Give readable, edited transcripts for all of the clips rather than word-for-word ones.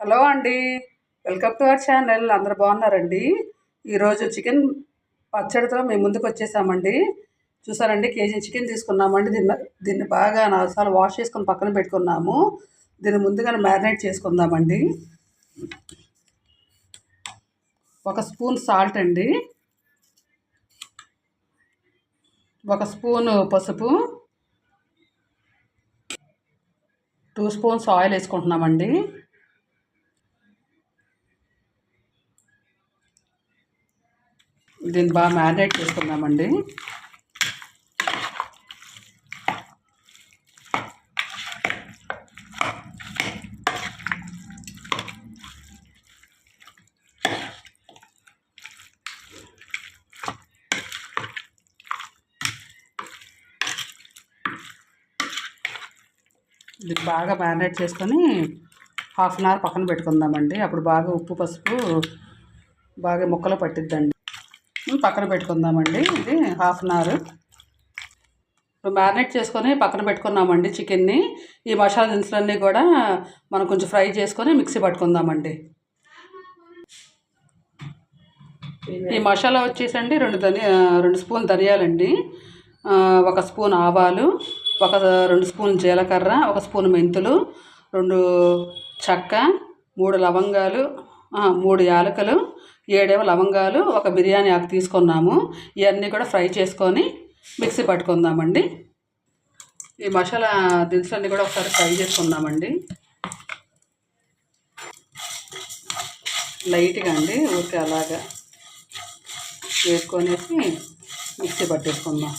Hello అండి, welcome to our channel. అందరు బాగున్నారండి. ఈరోజు చికెన్ పచ్చడితో మేము ముందుకు వచ్చేసామండి. చూసారండి, కేజీ చికెన్ తీసుకున్నామండి. దీన్ని బాగా 4 సార్లు వాష్ చేసుకొని పక్కన పెట్టుకున్నాము. దీన్ని ముందుగానే మ్యారినేట్ చేసుకుందామండి. 1 స్పూన్ సాల్ట్ అండి, 1 స్పూను పసుపు, 2 స్పూన్స్ ఆయిల్ వేసుకుంటున్నామండి. దీన్ని బాగా మ్యారినేట్ చేసుకుందామండి. ఇది బాగా మ్యారినేట్ చేసుకొని 1/2 అవర్ పక్కన పెట్టుకుందామండి. అప్పుడు బాగా ఉప్పు పసుపు బాగా ముక్కలు పట్టిద్దండి. పక్కన పెట్టుకుందామండి. ఇది 1/2 అవర్ ఇప్పుడు మ్యారినేట్ చేసుకొని పక్కన పెట్టుకున్నామండి చికెన్ని. ఈ మసాలా దినుసులన్నీ కూడా మనం కొంచెం ఫ్రై చేసుకొని మిక్సీ పట్టుకుందామండి. ఈ మసాలా వచ్చేసండి 2 స్పూన్ ధనియాలండి, 1 స్పూన్ ఆవాలు, 2 స్పూన్ జీలకర్ర, 1 స్పూన్ మెంతులు, 2 చెక్క, 3 లవంగాలు, 3 యాలకులు, 7 లవంగాలు, 1 బిర్యానీ ఆకు తీసుకున్నాము. ఇవన్నీ కూడా ఫ్రై చేసుకొని మిక్సీ పట్టుకుందామండి. ఈ మసాలా దినుసులన్నీ కూడా ఒకసారి ఫ్రై చేసుకుందామండి. లైట్గా అండి, ఊరికే అలాగా వేసుకొనేసి మిక్సీ పట్టేసుకుందాం.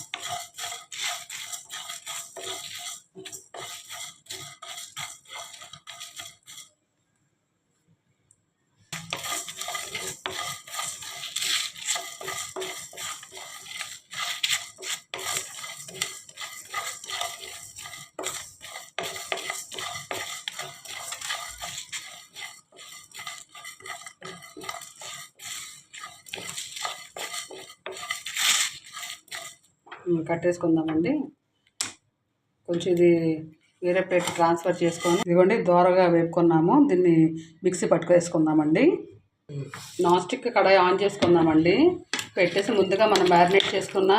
కట్టేసుకుందామండి. కొంచెం ఇది వేరే ప్లేట్ ట్రాన్స్ఫర్ చేసుకొని ఇదిగోండి దోరగా వేపుకున్నాము. దీన్ని మిక్సీ పట్టుకేసుకుందామండి. నాన్ స్టిక్ కడాయి ఆన్ చేసుకుందామండి. పెట్టేసి ముందుగా మనం మ్యారినేట్ చేసుకున్న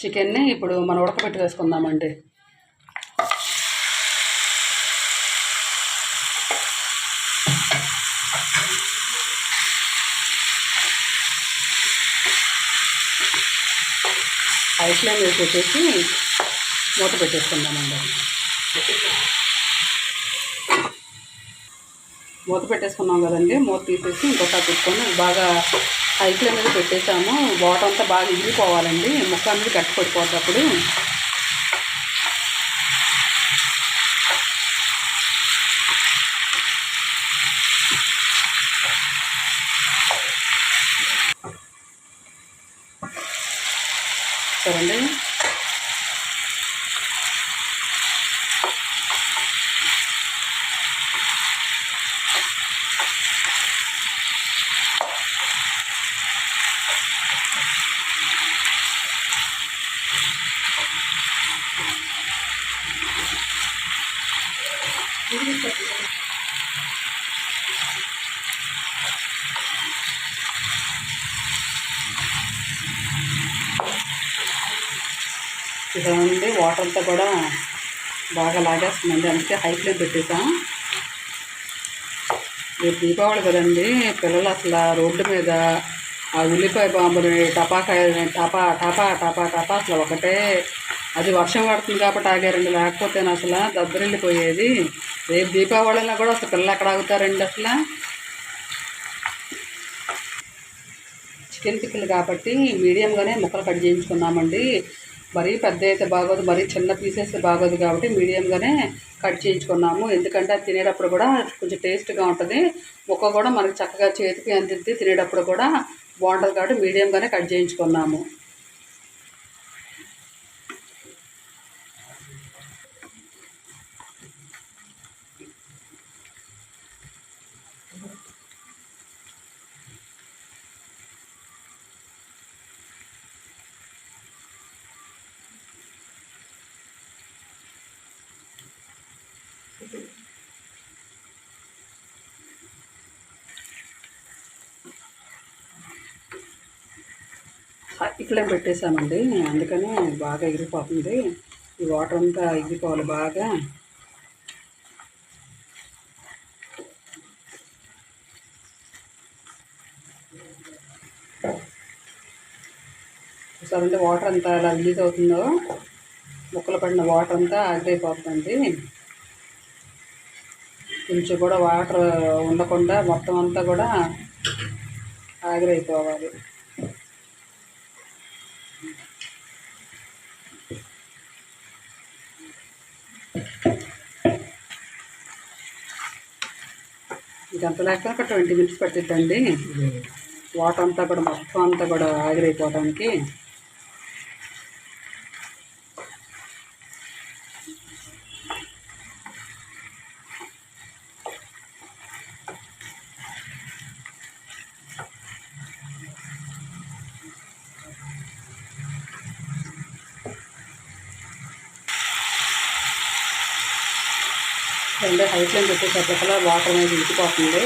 చికెన్ని ఇప్పుడు మనం ఉడకబెట్టి వేసుకుందామండి. హై ఫ్లేమ్ వేసేసి మూత పెట్టేసుకుందామండి. మూత పెట్టేసుకున్నాం కదండి. మూత తీసేసి ఇంకొకసారి పెట్టుకొని బాగా హై ఫ్లేమ్ మీద పెట్టేసాము. వాటర్ అంతా బాగా ఇరిగిపోవాలండి. ముక్క అనేది గట్టి పడిపోతుంది. అప్పుడు సరేండి. ఇదండి వాటర్ అంతా కూడా బాగా లాగేస్తుందండి. అందుకే హై ఫ్లేమ్ పెట్టేసాం. రేపు దీపావళి కదండి, పిల్లలు అసలు రోడ్డు మీద ఆ ఉల్లిపాయ బాంబుని టపాకాయ టపా టపా టపా టపా అసలు ఒకటే. అది వర్షం పడుతుంది కాబట్టి ఆగారండి, లేకపోతే అసలు దద్దరిల్లిపోయేది. రేపు దీపావళిలో కూడా అసలు పిల్లలు ఎక్కడ ఆగుతారండి. అసలు చికెన్ పిక్కలు కాబట్టి మీడియంగానే ముక్కలు కట్ చేయించుకున్నామండి. మరీ పెద్ద అయితే బాగోదు, మరీ చిన్న పీసెస్ బాగోదు కాబట్టి మీడియంగానే కట్ చేయించుకున్నాము. ఎందుకంటే అది తినేటప్పుడు కూడా కొంచెం టేస్ట్గా ఉంటుంది. ముక్క కూడా మనకి చక్కగా చేతికి అందిద్ది, తినేటప్పుడు కూడా బాగుంటుంది కాబట్టి మీడియంగానే కట్ చేయించుకున్నాము. ఫ్లేమ్ పెట్టేసామండి, అందుకని బాగా ఎగిరిపోతుంది. ఈ వాటర్ అంతా ఎగిరిపోవాలి బాగా. చూసారంటే వాటర్ అంతా ఎలా రిలీజ్ అవుతుందో, ముక్కలు పడిన వాటర్ అంతా ఆగిపోతుందండి. కొంచెం కూడా వాటర్ ఉండకుండా మొత్తం అంతా కూడా ఆవిరైపోవాలి. ఇదంతా లేక ఒక 20 minutes పట్టిద్దండి వాటర్ అంతా కూడా మొత్తం అంతా కూడా ఆవిరైపోవడానికి. అంటే హై ఫ్లేమ్ పెట్టేసరికల్లా వాటర్ అనేది ఇంకిపోతుంది.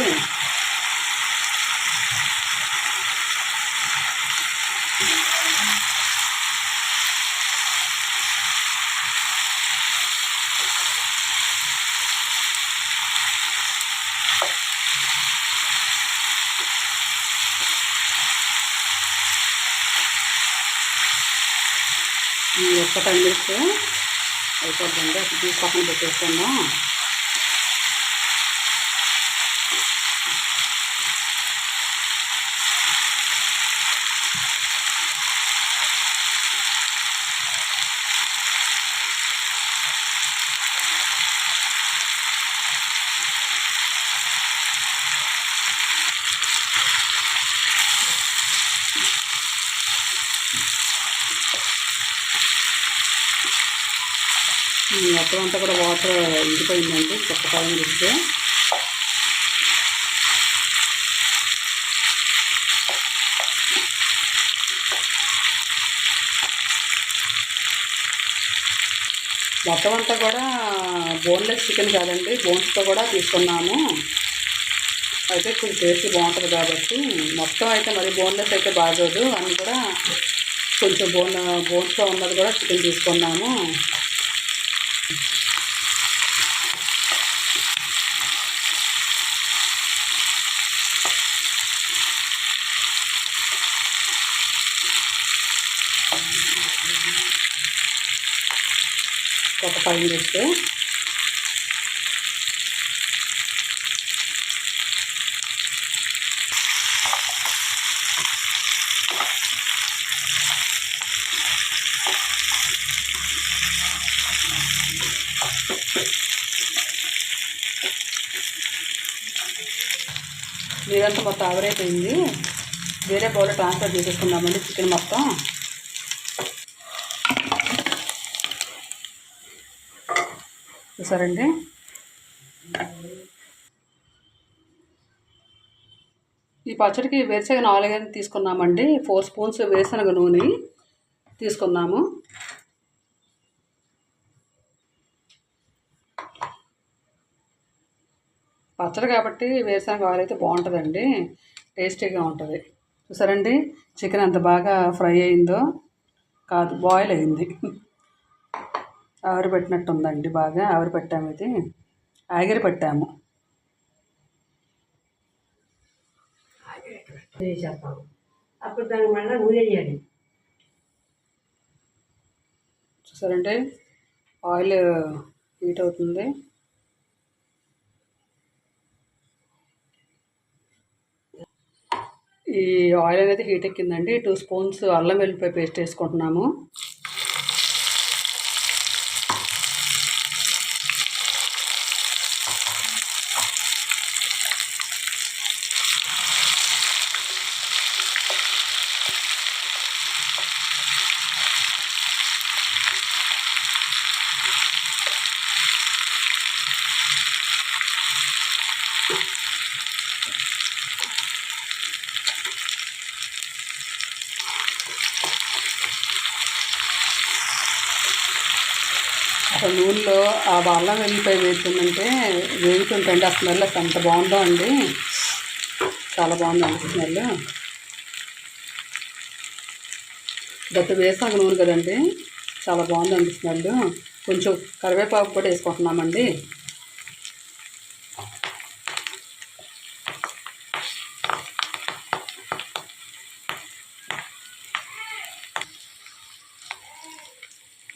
ఒక్క 10 minutes అయిపోద్దండి. అప్పుడు తీసి పక్కన పెట్టేసుకున్నాం. మొత్తం అంతా కూడా వాటర్ ఇంకిపోయిందండి. ఒక్క 5 minutes. మొత్తం అంతా కూడా బోన్లెస్ చికెన్ కాదండి, బోన్స్తో కూడా తీసుకున్నాము. అయితే కొంచెం టేస్ట్ బాగుంటుంది కాబట్టి మొత్తం అయితే మరి బోన్లెస్ అయితే బాగోదు అని కూడా కొంచెం బోన్స్తో ఉన్నది కూడా చికెన్ తీసుకున్నాము. ఒక 5 minutes. నీరంతా మొత్తం ఆవిరైపోయింది. వేరే బౌల్లో ట్రాన్స్ఫర్ చేసేసుకున్నామండి చికెన్ మొత్తం. చూసారండి, ఈ పచ్చడికి వేరుశనగ ఆయిల్ తీసుకున్నామండి. 4 spoons వేరుశనగ నూనె తీసుకున్నాము. పచ్చడి కాబట్టి వేరుశనగ ఆయిల్ అయితే బాగుంటుందండి, టేస్టీగా ఉంటుంది. చూసారండి చికెన్ ఎంత బాగా ఫ్రై అయిందో, కాదు బాయిల్ అయింది, ఆవిరి పెట్టినట్టు ఉందండి. బాగా ఆవిరి పెట్టాము, ఇది ఆగిరి పెట్టాము. అప్పుడు దానికి మళ్ళీ నూనె వేయాలి. చూసారంటే ఆయిల్ హీట్ అవుతుంది. ఈ ఆయిల్ అనేది హీట్ ఎక్కిందండి. 2 spoons అల్లం వెల్లిపాయ పేస్ట్ వేసుకుంటున్నాము. అసలు నూనెలో ఆ అల్లం వెల్లిపాయ వేస్తుందంటే వేగుతుంటండి, ఆ స్మెల్ అసలు ఎంత బాగుందో అండి, చాలా బాగుందండి స్మెల్. దట్టు వేసాక నూనె కదండి, చాలా బాగుందండి స్మెల్. కొంచెం కరివేపాకు కూడా వేసుకుంటున్నామండి.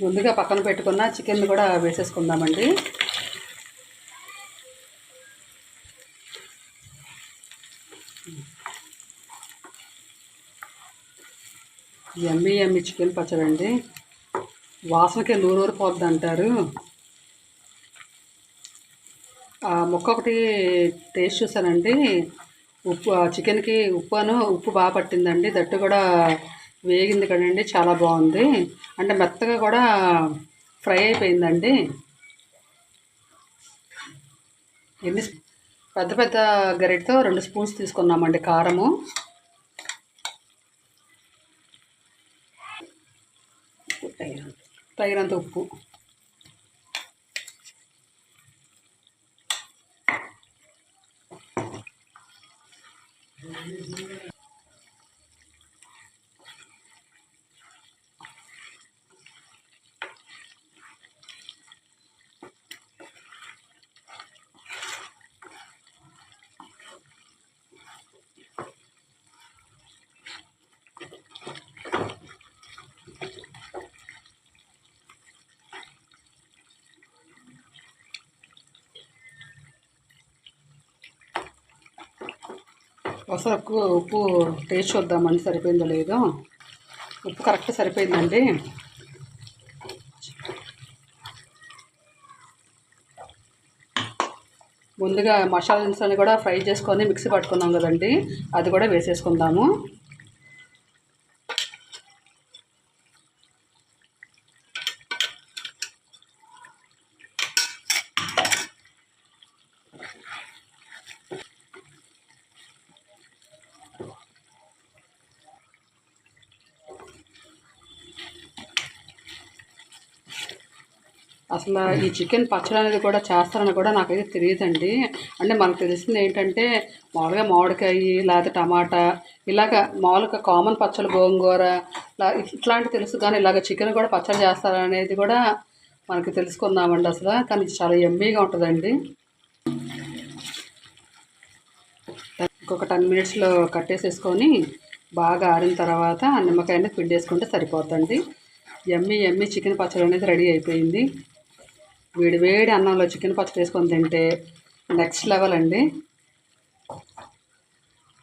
ముందుగా పక్కన పెట్టుకున్న చికెన్ కూడా వేసేసుకుందామండి. యమ్మీ యమ్మీ చికెన్ పచ్చడి అండి. వాసనకి నూరూరు పోద్ది అంటారు. ఆ ముక్క ఒకటి టేస్ట్ చూసానండి. ఉప్పు చికెన్కి ఉప్పు బాగా పట్టిందండి. దట్టు కూడా వేగింది కదండి, చాలా బాగుంది. అంటే మెత్తగా కూడా ఫ్రై అయిపోయిందండి. పెద్ద పెద్ద గరిటతో 2 స్పూన్స్ తీసుకున్నామండి కారము. తగినంత ఉప్పు. ఒకసారి ఉప్పు టేస్ట్ చూద్దామండి, సరిపోయిందో లేదో. ఉప్పు కరెక్ట్ సరిపోయిందండి. ముందుగా మసాలా దినుసులని కూడా ఫ్రై చేసుకొని మిక్సీ పట్టుకున్నాం కదండి, అది కూడా వేసేసుకుందాము. అసలు ఈ చికెన్ పచ్చడి అనేది కూడా చేస్తారని కూడా నాకైతే తెలియదండి. అంటే మనకు తెలిసింది ఏంటంటే మామూలుగా మామిడికాయ లేకపోతే టమాటా ఇలాగ మామూలుగా కామన్ పచ్చళ్ళు గోంగూర ఇట్లాంటివి తెలుసు, కానీ ఇలాగ చికెన్ కూడా పచ్చడి చేస్తారనేది కూడా మనకి తెలుసుకున్నామండి అసలు. కానీ ఇది చాలా యమ్మీగా ఉంటుందండి. ఇంకొక 10 మినిట్స్లో కట్టేసేసుకొని బాగా ఆరిన తర్వాత నిమ్మకాయని పిండేసుకుంటే సరిపోతుందండి. యమ్మీ యమ్మీ చికెన్ పచ్చడి అనేది రెడీ అయిపోయింది. వేడి వేడి అన్నంలో చికెన్ పచ్చడి వేసుకొని తింటే నెక్స్ట్ లెవెల్ అండి.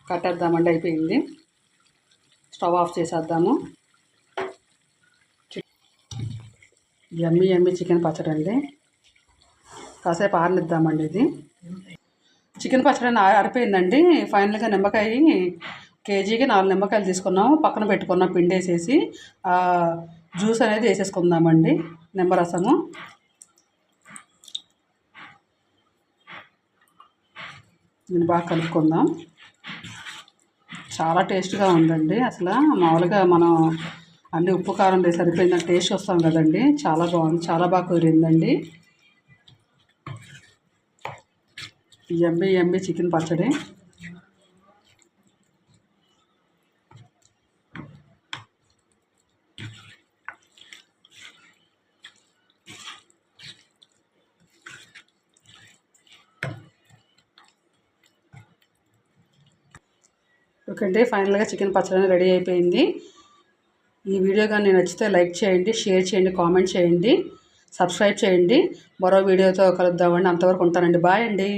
కట్టేద్దామండి, అయిపోయింది. స్టవ్ ఆఫ్ చేసేద్దాము. యమ్మీ యమ్మీ చికెన్ పచ్చడి అండి. కాసేపు ఆరనిద్దామండి. ఇది చికెన్ పచ్చడి ఆరిపోయిందండి. ఫైనల్గా నిమ్మకాయ కేజీకి 4 నిమ్మకాయలు తీసుకున్నాము, పక్కన పెట్టుకున్నాం పిండేసేసి. జ్యూస్ అనేది వేసేసుకుందామండి, నిమ్మరసము. దీన్ని బాగా కలుపుకుందాం. చాలా టేస్ట్గా ఉందండి. అసలు మామూలుగా మనం అన్ని ఉప్పు కారం వేసి సరిపోయిందని టేస్ట్ వస్తాం కదండి, చాలా బాగుంది, చాలా బాగా కుదిరిందండి. యమ్మీ యమ్మీ చికెన్ పచ్చడి. ఓకే అండి, ఫైనల్గా చికెన్ పచ్చడి రెడీ అయిపోయింది. ఈ వీడియో కానీ నచ్చితే లైక్ చేయండి, షేర్ చేయండి, కామెంట్ చేయండి, సబ్స్క్రైబ్ చేయండి. మరో వీడియోతో కలుద్దామండి. అంతవరకు ఉంటానండి. బాయ్ అండి.